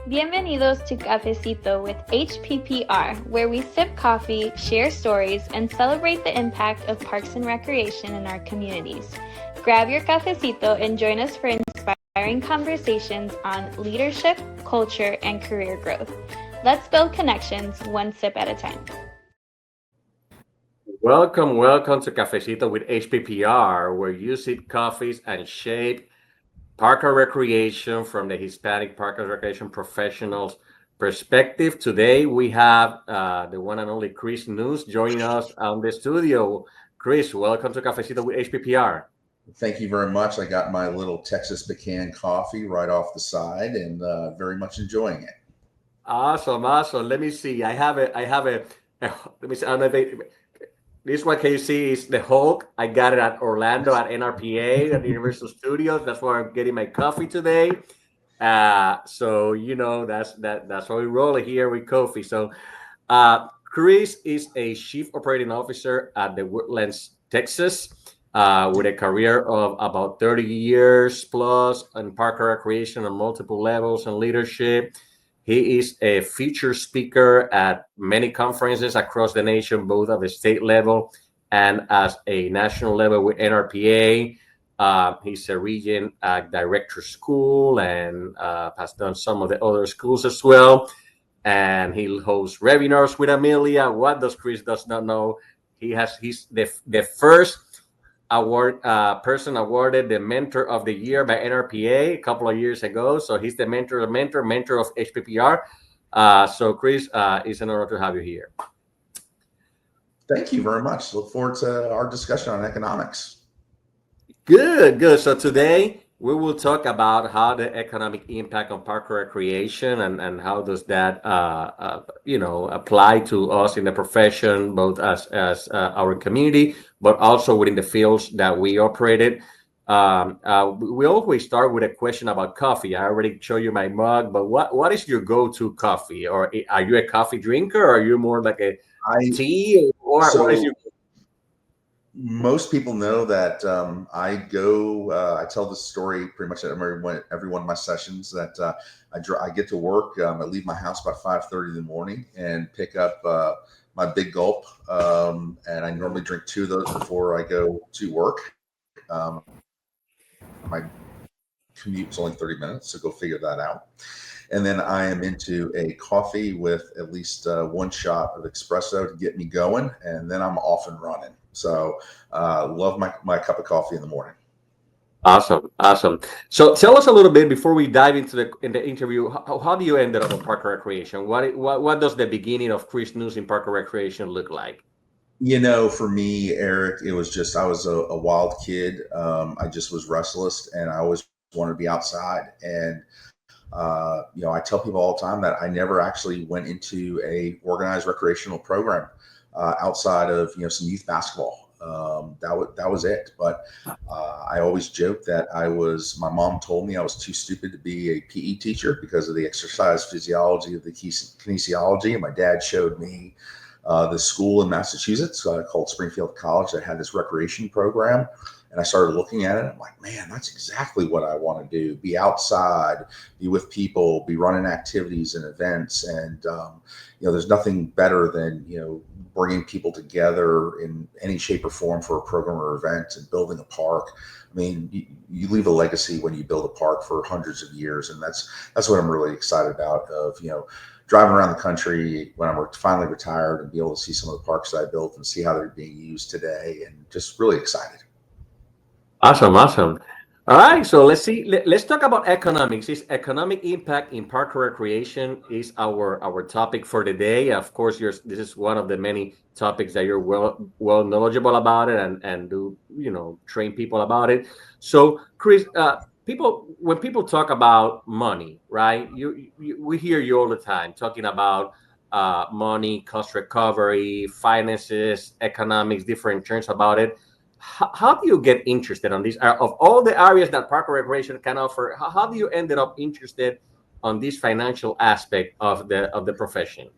Bienvenidos to Cafecito with HPPR, where we sip coffee, share stories, and celebrate the impact of parks and recreation in our communities. Grab your cafecito and join us for inspiring conversations on leadership, culture, and career growth. Let's build connections one sip at a time. Welcome to Cafecito with HPPR, where you sip coffees and shape Parker Recreation from the Hispanic Parker Recreation professionals perspective. Today we have the one and only Chris News joining us on the studio. Chris, welcome to Cafecito with HPPR. Thank you very much. I got my little Texas pecan coffee right off the side and very much enjoying it. Awesome. Let me see. I have a let me see. I don't know if this one can you see is the Hulk. I got it at Orlando at NRPA at the Universal Studios. That's where I'm getting my coffee today. So that's why we roll it here with coffee. So Chris is a chief operating officer at the Woodlands, Texas, with a career of about 30 years plus in Parker Recreation on multiple levels and leadership. He is a featured speaker at many conferences across the nation, both at the state level and as a national level with NRPA. He's a region director school and has done some of the other schools as well. And he hosts webinars with Amelia. What does Chris does not know? He's the first award person awarded the Mentor of the Year by NRPA a couple of years ago. So he's the mentor of HPPR. So Chris, it's an honor to have you here. Thank you very much. Look forward to our discussion on economics. Good. So today we will talk about how the economic impact on Parker Recreation and how does that apply to us in the profession, both as our community, but also within the fields that we operated. We always start with a question about coffee. I already showed you my mug, but what is your go-to coffee? Or are you a coffee drinker, or are you more like a tea? Or what is your? Most people know that I tell this story pretty much at every one of my sessions that I get to work. I leave my house about 5:30 in the morning and pick up my Big Gulp. And I normally drink 2 of those before I go to work. My commute is only 30 minutes, so go figure that out. And then I am into a coffee with at least 1 shot of espresso to get me going, and then I'm off and running. So love my cup of coffee in the morning. Awesome. So tell us a little bit before we dive into the interview. How do you end up in Parker Recreation? What does the beginning of Chris News in Parker Recreation look like? For me, Eric, it was just I was a wild kid. I just was restless, and I always wanted to be outside. And I tell people all the time that I never actually went into a organized recreational program outside of some youth basketball. That was it. But I always joke that my mom told me I was too stupid to be a PE teacher because of the exercise physiology of the kinesiology. And my dad showed me this school in Massachusetts called Springfield College that had this recreation program. And I started looking at it. I'm like, man, that's exactly what I want to do. Be outside, be with people, be running activities and events. And, there's nothing better than, bringing people together in any shape or form for a program or event and building a park. I mean, you leave a legacy when you build a park for hundreds of years. And that's what I'm really excited about driving around the country when I'm finally retired and be able to see some of the parks that I built and see how they're being used today, and just really excited. Awesome. All right, so let's talk about economics. This economic impact in Parker Recreation is our topic for the day. Of course, this is one of the many topics that you're well knowledgeable about it and do train people about it. So, Chris, when people talk about money, right? We hear you all the time talking about money, cost recovery, finances, economics, different terms about it. How do you get interested on these? Of all the areas that Parker Recreation can offer, how do you ended up interested on this financial aspect of the profession?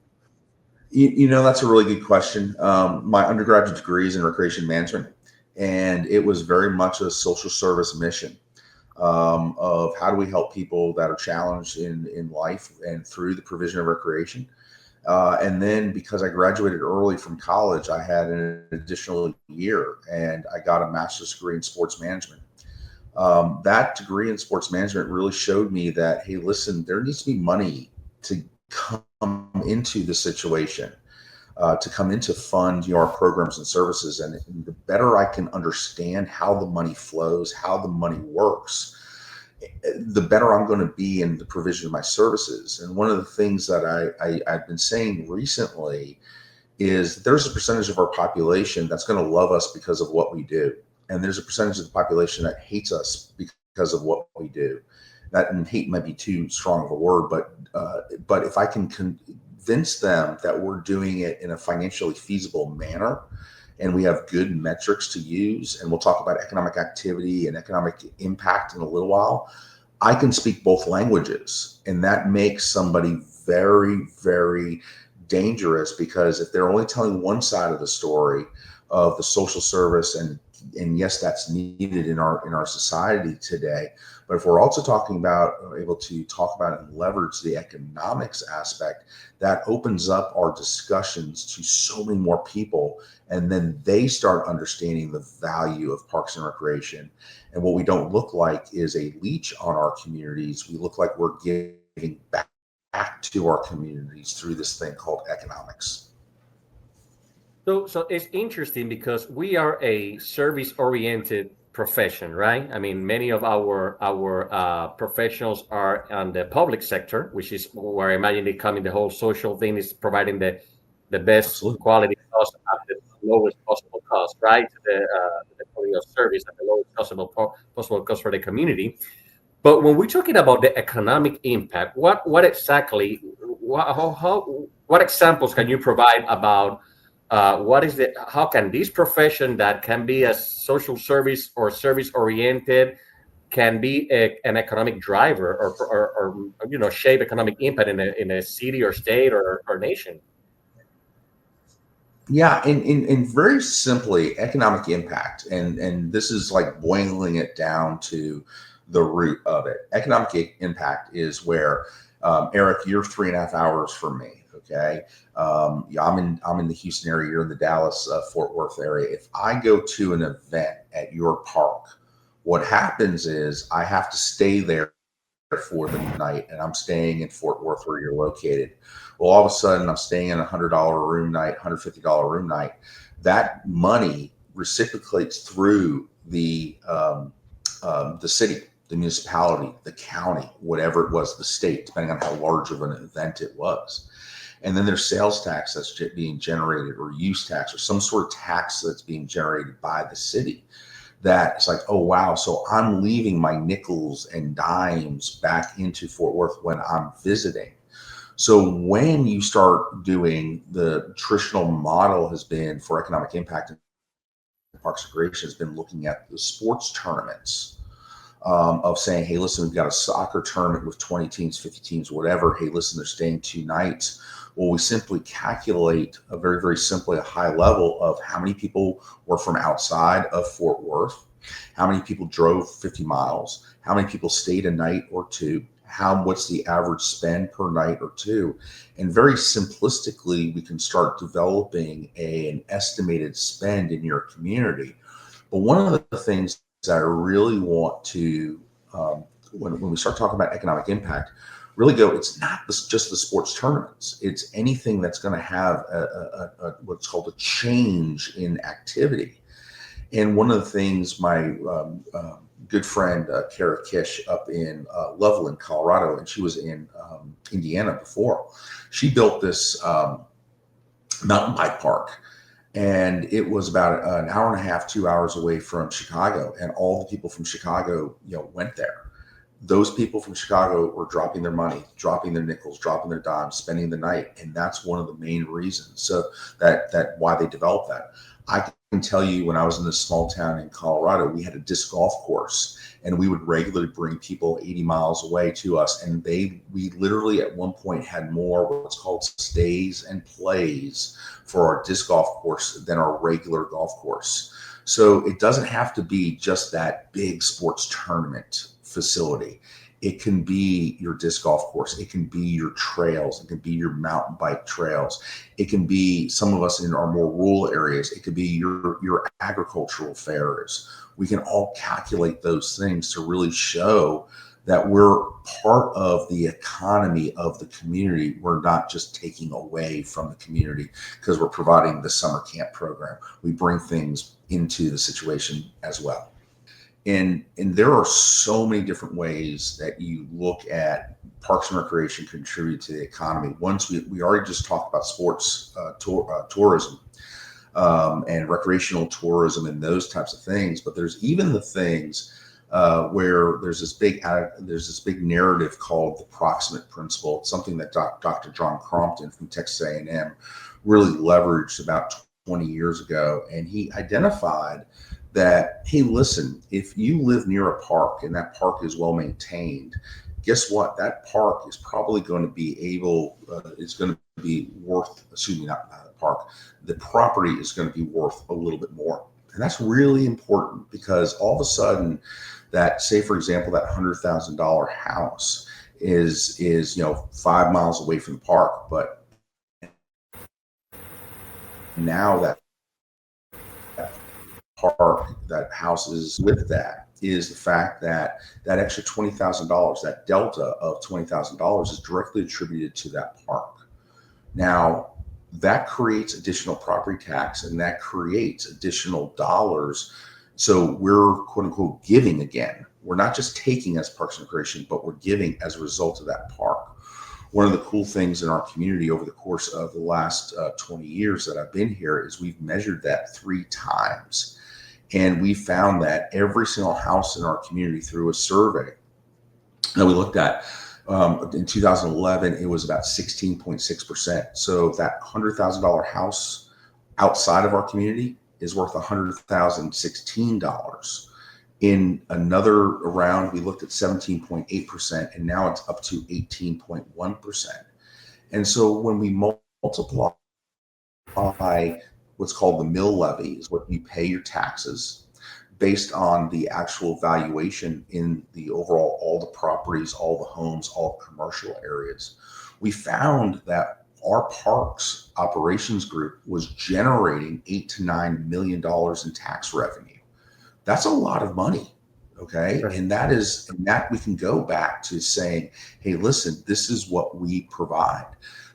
That's a really good question. My undergraduate degree is in recreation management, and it was very much a social service mission. of how do we help people that are challenged in life and through the provision of recreation. And then because I graduated early from college, I had an additional year and I got a master's degree in sports management. That degree in sports management really showed me that, hey, listen, there needs to be money to come into the situation, to come into fund our programs and services. And the better I can understand how the money flows, how the money works, the better I'm going to be in the provision of my services. And one of the things that I've been saying recently is there's a percentage of our population that's going to love us because of what we do. And there's a percentage of the population that hates us because of what we do. That, and hate might be too strong of a word, but if I can convince them that we're doing it in a financially feasible manner, and we have good metrics to use, and we'll talk about economic activity and economic impact in a little while, I can speak both languages. And that makes somebody very, very dangerous, because if they're only telling one side of the story of the social service, and yes, that's needed in our society today, but if we're also talking about, able to talk about and leverage the economics aspect, that opens up our discussions to so many more people. And then they start understanding the value of parks and recreation. And what we don't look like is a leech on our communities. We look like we're giving back to our communities through this thing called economics. So it's interesting because we are a service-oriented profession, right? I mean, many of our professionals are on the public sector, which is where I imagine they come in. The whole social thing is providing the best Absolutely. quality cost at the lowest possible cost, right? The quality of service at the lowest possible cost for the community. But when we're talking about the economic impact, what exactly, what examples can you provide about how can this profession that can be a social service or service oriented can be an economic driver or shape economic impact in a city or state or nation? Yeah, in very simply, economic impact, and this is like boiling it down to the root of it. Economic impact is where, Eric, you're 3.5 hours from me. Okay, yeah, I'm in the Houston area. You're in the Dallas Fort Worth area. If I go to an event at your park, what happens is I have to stay there for the night, and I'm staying in Fort Worth where you're located. Well, all of a sudden I'm staying in $100 room night, $150 room night. That money reciprocates through the city, the municipality, the county, whatever it was, the state, depending on how large of an event it was. And then there's sales tax that's being generated, or use tax, or some sort of tax that's being generated by the city. That it's like, oh, wow. So I'm leaving my nickels and dimes back into Fort Worth when I'm visiting. So when you start doing, the traditional model has been for economic impact in Parks and Recreation has been looking at the sports tournaments, of saying, hey, listen, we've got a soccer tournament with 20 teams, 50 teams, whatever. Hey, listen, they're staying 2 nights. Well, we simply calculate a very, very simply a high level of how many people were from outside of Fort Worth, how many people drove 50 miles, how many people stayed a night or two, what's the average spend per night or two. And very simplistically, we can start developing an estimated spend in your community. But one of the things that I really want to, when we start talking about economic impact, really it's not just the sports tournaments. It's anything that's going to have what's called a change in activity. And one of the things my good friend, Kara Kish up in Loveland, Colorado, and she was in Indiana before, she built this mountain bike park. And it was about an hour and a half, 2 hours away from Chicago. And all the people from Chicago, went there. Those people from Chicago were dropping their money, dropping their nickels, dropping their dimes, spending the night. And that's one of the main reasons. So that why they developed that. I can tell you, when I was in this small town in Colorado, we had a disc golf course, and we would regularly bring people 80 miles away to us. And we literally at one point had more what's called stays and plays for our disc golf course than our regular golf course. So it doesn't have to be just that big sports tournament facility. It can be your disc golf course. It can be your trails. It can be your mountain bike trails. It can be some of us in our more rural areas. It could be your agricultural fairs. We can all calculate those things to really show that we're part of the economy of the community. We're not just taking away from the community because we're providing the summer camp program. We bring things into the situation as well. And there are so many different ways that you look at Parks and Recreation contribute to the economy. Once we already just talked about sports tourism and recreational tourism and those types of things, but there's even the things where there's this big narrative called the proximate principle. It's something that Dr. John Crompton from Texas A&M really leveraged about 20 years ago, and he identified that, hey, listen, if you live near a park and that park is well maintained, guess what? That park is probably going to be worth, not the park, the property is going to be worth a little bit more. And that's really important because all of a sudden that, say, for example, that $100,000 house is 5 miles away from the park, but now that park, that houses with that, is the fact that that extra $20,000, that delta of $20,000 is directly attributed to that park. Now, that creates additional property tax and that creates additional dollars. So we're, quote unquote, giving again. We're not just taking as Parks and Recreation, but we're giving as a result of that park. One of the cool things in our community over the course of the last 20 years that I've been here is we've measured that 3 times. And we found that every single house in our community through a survey that we looked at in 2011, it was about 16.6%. So that $100,000 house outside of our community is worth $100,016. In another round, we looked at 17.8%, and now it's up to 18.1%. And so when we multiply what's called the mill levy, is what you pay your taxes based on the actual valuation in the overall, all the properties, all the homes, all the commercial areas, we found that our parks operations group was generating $8 to $9 million in tax revenue. That's a lot of money. Okay. Right. And that we can go back to saying, hey, listen, this is what we provide.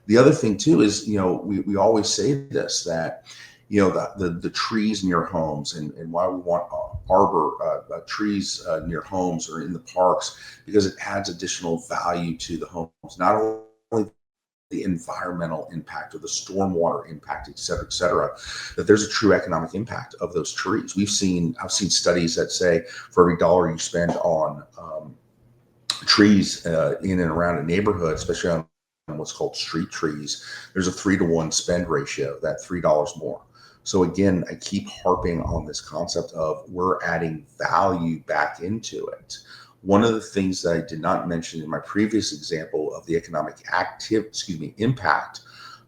The other thing too is, we always say this, that, the trees near homes and why we want trees near homes or in the parks, because it adds additional value to the homes, not only the environmental impact or the stormwater impact, et cetera, that there's a true economic impact of those trees. I've seen studies that say for every dollar you spend on trees in and around a neighborhood, especially on what's called street trees, there's a 3-to-1 spend ratio, that $3 more. So again, I keep harping on this concept of we're adding value back into it. One of the things that I did not mention in my previous example of the economic impact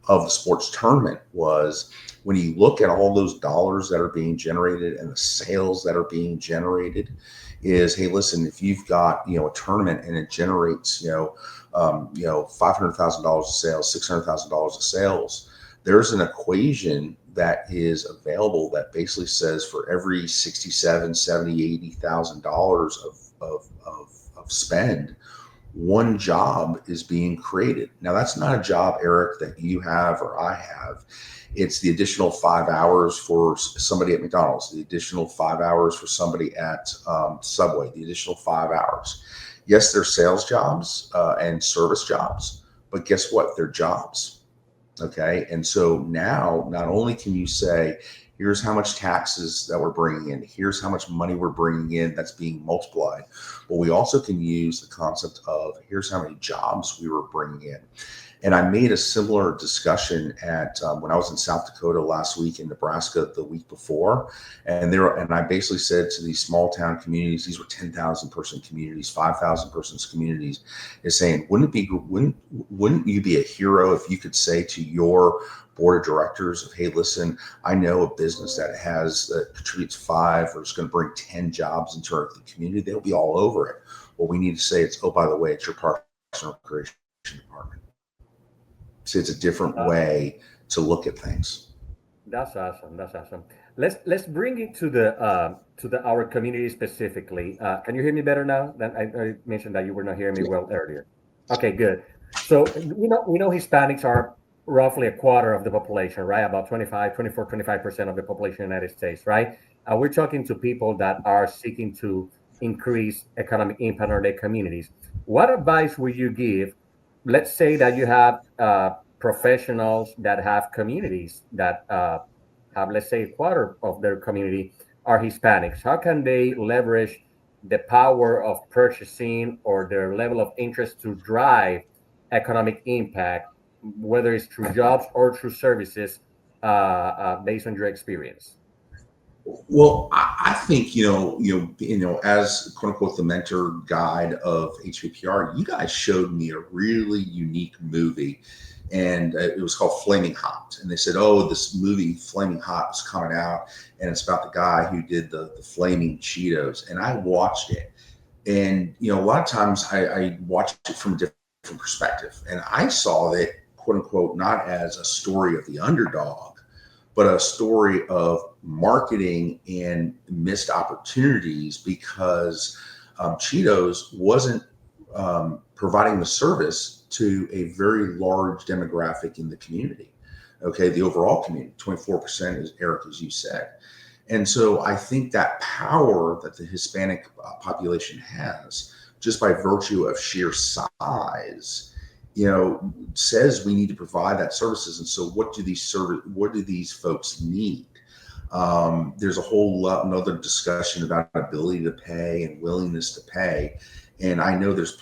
of the sports tournament was when you look at all those dollars that are being generated and the sales that are being generated is, hey, listen, if you've got, a tournament and it generates, $500,000 of sales, $600,000 of sales, there's an equation that is available that basically says for every $67,000, $70,000, $80,000 of spend, one job is being created. Now, that's not a job, Eric, that you have or I have. It's the additional 5 hours for somebody at McDonald's, the additional 5 hours for somebody at Subway, the additional 5 hours. Yes, they're sales jobs and service jobs, but guess what? They're jobs. Okay. And so now not only can you say, here's how much taxes that we're bringing in, here's how much money we're bringing in that's being multiplied, but we also can use the concept of here's how many jobs we were bringing in. And I made a similar discussion at when I was in South Dakota last week, in Nebraska the week before, and I basically said to these small town communities, these were 10,000 person communities, 5,000 person communities, is saying, wouldn't you be a hero if you could say to your board of directors of, hey, listen, I know a business that contributes 5 or is going to bring 10 jobs into the community, they'll be all over it. What we need to say is, oh, by the way, it's your Parks and Recreation department. So it's a different way to look at things. That's awesome. That's awesome. Let's bring it to the our community specifically. Can you hear me better now? Then I mentioned that you were not hearing me well earlier. Okay, good. So we know Hispanics are roughly a quarter of the population, right? About 25% of the population in the United States, right? We're talking to people that are seeking to increase economic impact on their communities. What advice would you give? Let's say that you have professionals that have communities that have, let's say, a quarter of their community are Hispanics. How can they leverage the power of purchasing or their level of interest to drive economic impact, whether it's through jobs or through services, based on your experience? Well, I think as quote unquote the mentor guide of HPPR, you guys showed me a really unique movie, and it was called Flaming Hot. And they said, "Oh, this movie Flaming Hot is coming out, and it's about the guy who did the flaming Cheetos." And I watched it, and a lot of times I watched it from a different perspective, and I saw it quote unquote not as a story of the underdog, but a story of marketing and missed opportunities because Cheetos wasn't providing the service to a very large demographic in the community. Okay, the overall community, 24% is, Eric, as you said. And so I think that power that the Hispanic population has, just by virtue of sheer size, says we need to provide that services. And so what do these folks need? There's a whole another discussion about ability to pay and willingness to pay. And I know there's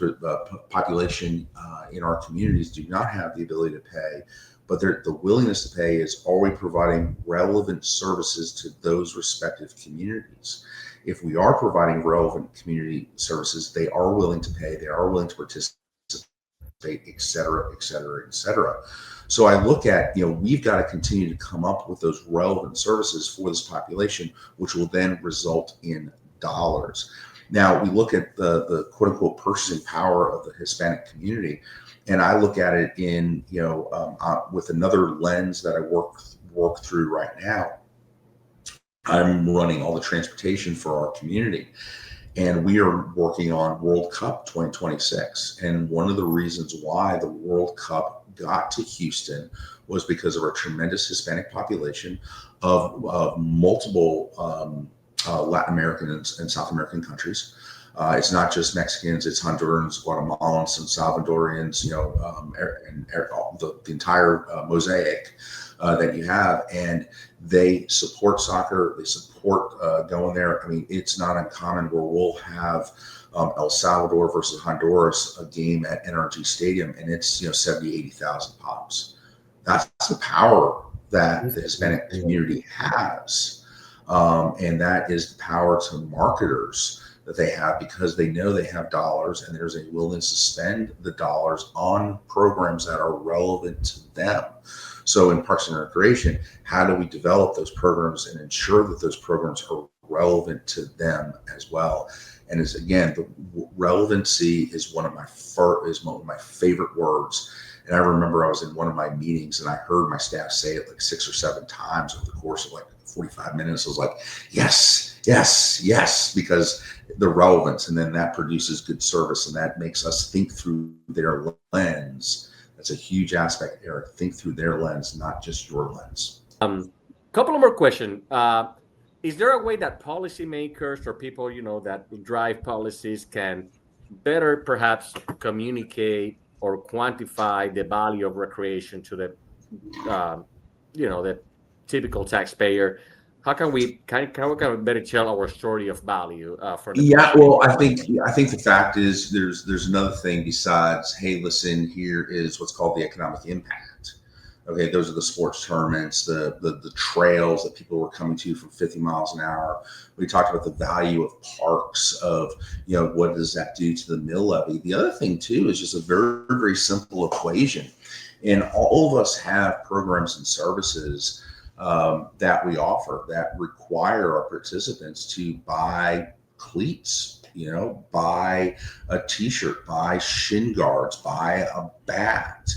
population in our communities do not have the ability to pay, but the willingness to pay is, are we providing relevant services to those respective communities? If we are providing relevant community services, they are willing to pay, they are willing to participate, et cetera, et cetera, et cetera. So I look at, we've got to continue to come up with those relevant services for this population, which will then result in dollars. Now we look at the quote unquote purchasing power of the Hispanic community, and I look at it in, with another lens that I work through right now. I'm running all the transportation for our community, and we are working on World Cup 2026. And one of the reasons why the World Cup got to Houston was because of our tremendous Hispanic population of multiple Latin American and South American countries. It's not just Mexicans, it's Hondurans, Guatemalans, and Salvadorians, and the entire mosaic that you have. And they support soccer, they support going there. I mean, it's not uncommon where we'll have El Salvador versus Honduras, a game at NRG Stadium, and it's 70, 80,000 pops. That's the power that the Hispanic community has. And that is the power to marketers that they have, because they know they have dollars and there's a willingness to spend the dollars on programs that are relevant to them. So in Parks and Recreation, how do we develop those programs and ensure that those programs are relevant to them as well? And as again, the relevancy is one of my favorite words. And I remember I was in one of my meetings and I heard my staff say it like 6 or 7 times over the course of like 45 minutes. I was like, yes, yes, yes, because the relevance, and then that produces good service, and that makes us think through their lens. That's a huge aspect, Eric. Think through their lens, not just your lens. Couple of more questions. Is there a way that policymakers or people that drive policies can better perhaps communicate or quantify the value of recreation to the the typical taxpayer? How can we better tell our story of value for the well, I think the fact is there's another thing besides, hey, listen, here is what's called the economic impact. Okay, those are the sports tournaments, the trails that people were coming to from 50 miles an hour. We talked about the value of parks, of what does that do to the mill levy. The other thing too is just a very, very simple equation. And all of us have programs and services that we offer that require our participants to buy cleats buy a t-shirt, buy shin guards, buy a bat.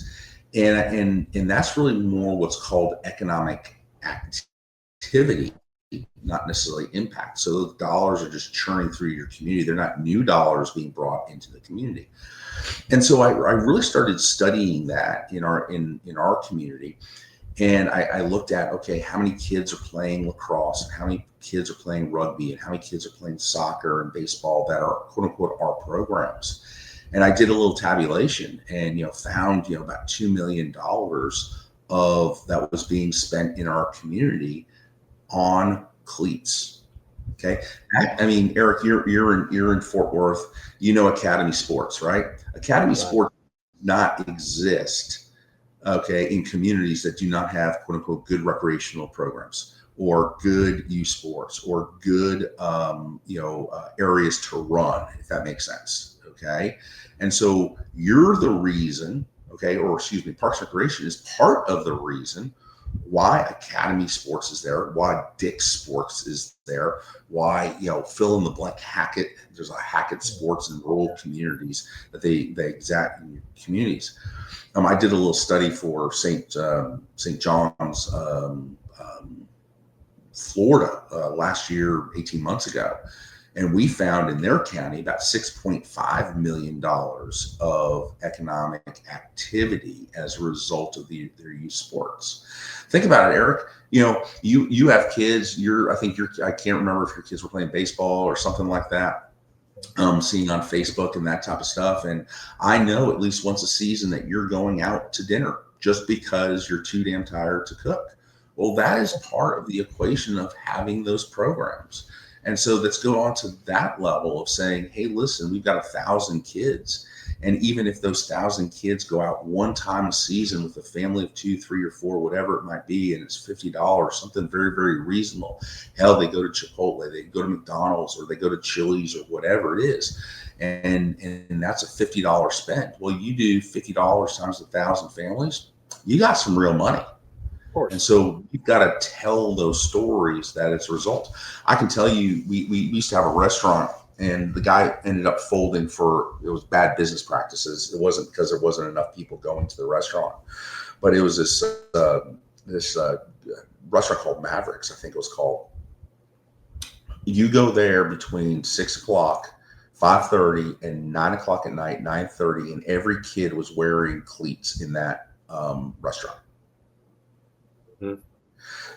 And that's really more what's called economic activity, not necessarily impact. So those dollars are just churning through your community. They're not new dollars being brought into the community. And so I really started studying that in our community. And I looked at, okay, how many kids are playing lacrosse, and how many kids are playing rugby, and how many kids are playing soccer and baseball that are quote unquote our programs. And I did a little tabulation and, found, about $2 million of that was being spent in our community on cleats. Okay. I mean, Eric, you're in Fort Worth, Academy Sports, right? Academy Sports does not exist, okay, in communities that do not have quote unquote good recreational programs or good youth sports or good areas to run, if that makes sense. Okay. And so you're the reason, okay, or excuse me, Parks and Recreation is part of the reason why Academy Sports is there, why Dick's Sports is there, why, fill in the blank Hackett. There's a Hackett Sports in rural communities that they exact communities. I did a little study for St. John's, Florida, last year, 18 months ago. And we found in their county about $6.5 million of economic activity as a result of their youth sports. Think about it, Eric. You have kids. I can't remember if your kids were playing baseball or something like that. Seeing on Facebook and that type of stuff. And I know at least once a season that you're going out to dinner just because you're too damn tired to cook. Well, that is part of the equation of having those programs. And so let's go on to that level of saying, hey, listen, we've got 1,000 kids. And even if those 1,000 kids go out one time a season with a family of 2, 3, or 4, whatever it might be, and it's $50, something very, very reasonable. Hell, they go to Chipotle, they go to McDonald's, or they go to Chili's, or whatever it is. And that's a $50 spend. Well, you do $50 times 1,000 families, you got some real money. And so you've got to tell those stories that it's a result. I can tell you, we used to have a restaurant, and the guy ended up folding it was bad business practices. It wasn't because there wasn't enough people going to the restaurant, but it was this restaurant called Mavericks, I think it was called. You go there between 6 o'clock, 5:30, and 9 o'clock at night, 9:30, and every kid was wearing cleats in that restaurant. Mm-hmm.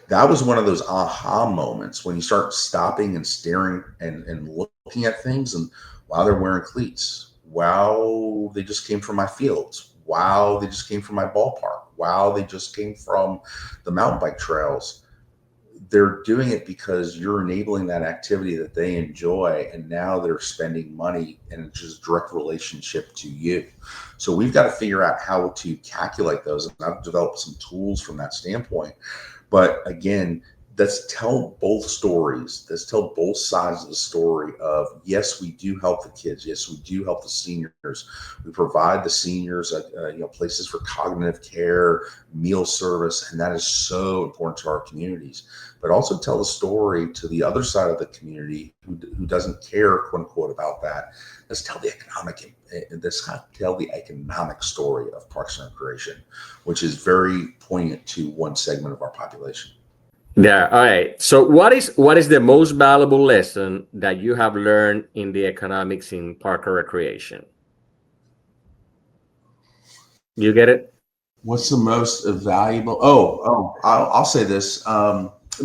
That was one of those aha moments when you start stopping and staring and looking at things, and wow, they're wearing cleats. Wow, they just came from my fields. Wow, they just came from my ballpark. Wow, they just came from the mountain bike trails. They're doing it because you're enabling that activity that they enjoy, and now they're spending money, and it's just direct relationship to you. So we've got to figure out how to calculate those, and I've developed some tools from that standpoint. But again, let's tell both stories. Let's tell both sides of the story of, yes, we do help the kids. Yes, we do help the seniors. We provide the seniors, places for cognitive care, meal service, and that is so important to our communities. But also tell the story to the other side of the community who doesn't care, quote unquote, about that. Let's tell the economic story of Parks and Recreation, which is very poignant to one segment of our population. Yeah. All right. So what is the most valuable lesson that you have learned in the economics in park or recreation? You get it? What's the most valuable? I'll say this.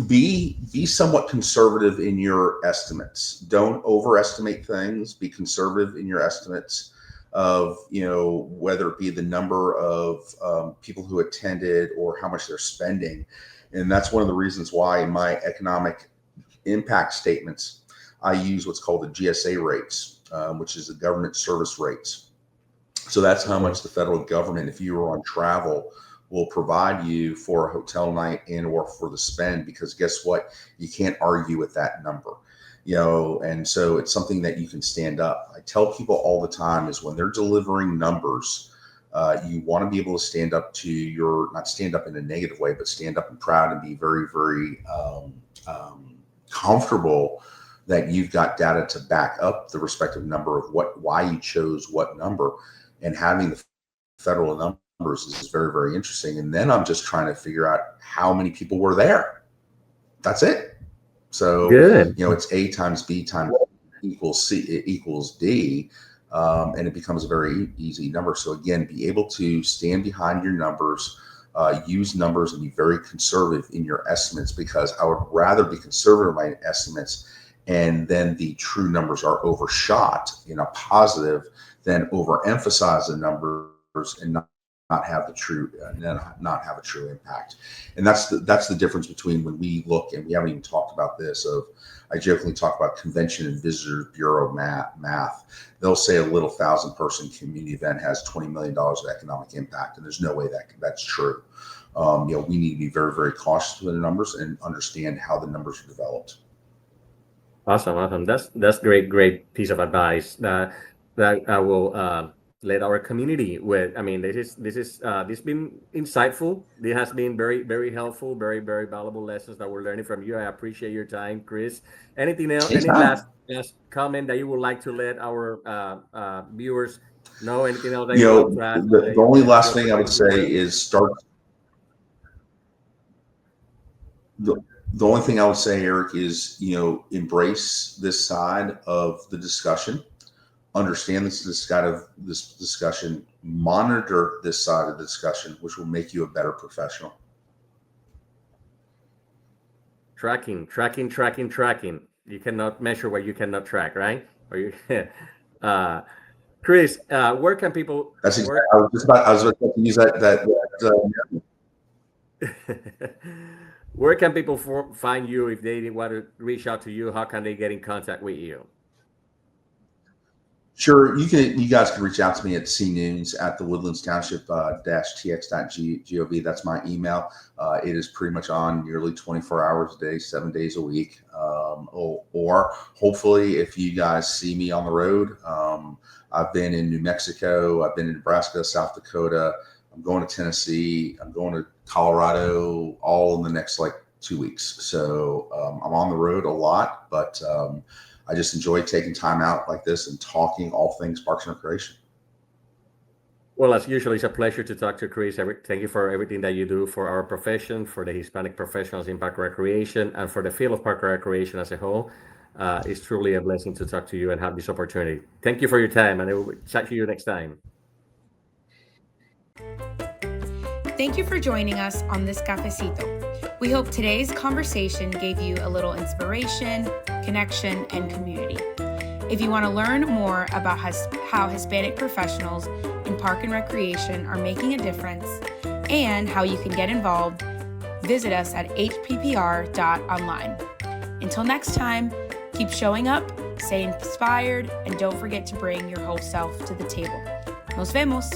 Be somewhat conservative in your estimates. Don't overestimate things. Be conservative in your estimates of, whether it be the number of people who attended or how much they're spending. And that's one of the reasons why in my economic impact statements, I use what's called the GSA rates, which is the government service rates. So that's how much the federal government, if you were on travel, will provide you for a hotel night in or for the spend, because guess what? You can't argue with that number, and so it's something that you can stand up. I tell people all the time is when they're delivering numbers, you want to be able to stand up to not stand up in a negative way, but stand up and proud and be very, very comfortable that you've got data to back up the respective number of why you chose what number, and having the federal numbers is very, very interesting. And then I'm just trying to figure out how many people were there. That's it. So, Good. It's A times B times equals C equals D. And it becomes a very easy number. So again, be able to stand behind your numbers, use numbers, and be very conservative in your estimates, because I would rather be conservative in my estimates and then the true numbers are overshot in a positive than overemphasize the numbers and not have the true not have a true impact. And that's the difference between when we look, and we haven't even talked about this, I jokingly talk about Convention and Visitors Bureau math. They'll say a little 1,000-person community event has $20 million of economic impact, and there's no way that's true. We need to be very, very cautious with the numbers and understand how the numbers are developed. Awesome. That's great piece of advice that I will let our community with. I mean, this been insightful. This has been very, very helpful, very, very valuable lessons that we're learning from you. I appreciate your time, Chris. Anything else? Any last comment that you would like to let our viewers know? Anything else that you want to add? The only last thing I would say is start. The only thing I would say, Eric, is embrace this side of the discussion. Understand this discussion, monitor this side of the discussion, which will make you a better professional. Tracking. You cannot measure what you cannot track, right? Or you, Chris, where can people? That's exactly. I was about to use that. Where can people find you if they want to reach out to you? How can they get in contact with you? Sure, you guys can reach out to me at cnoons@thewoodlandstownship-tx.gov. That's my email. It is pretty much on nearly 24 hours a day, 7 days a week. Or hopefully, if you guys see me on the road, I've been in New Mexico, I've been in Nebraska, South Dakota, I'm going to Tennessee, I'm going to Colorado, all in the next 2 weeks. So I'm on the road a lot, but I just enjoy taking time out like this and talking all things Parks and Recreation. Well, as usual, it's a pleasure to talk to Chris. Thank you for everything that you do for our profession, for the Hispanic professionals in park recreation, and for the field of park recreation as a whole. It's truly a blessing to talk to you and have this opportunity. Thank you for your time, and I will chat to you next time. Thank you for joining us on this cafecito. We hope today's conversation gave you a little inspiration, connection, and community. If you want to learn more about how Hispanic professionals in park and recreation are making a difference and how you can get involved, visit us at hppr.online. Until next time, keep showing up, stay inspired, and don't forget to bring your whole self to the table. Nos vemos!